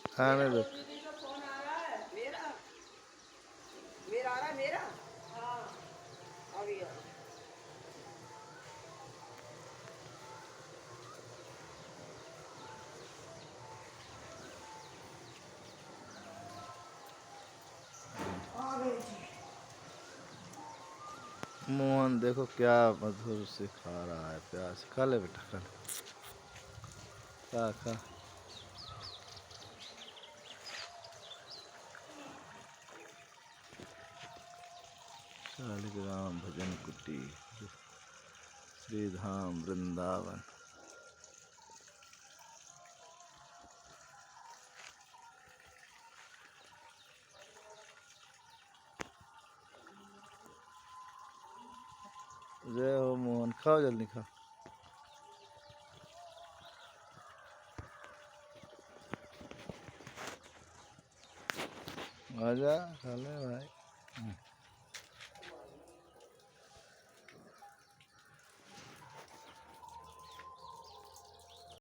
खाने दो। दीदी का फोन आ रहा है। मेरा मेरा आ रहा है। मेरा हाँ आ गया। आ गए जी। मोहन देखो क्या मधुर से खा रहा है प्याज। खा ले बेटा खा ले। खा खा। शालिग्राम भजन कुटी श्री धाम वृंदावन। जय हो मोहन। खाओ जल्दी खाओ। आजा खा ले भाई।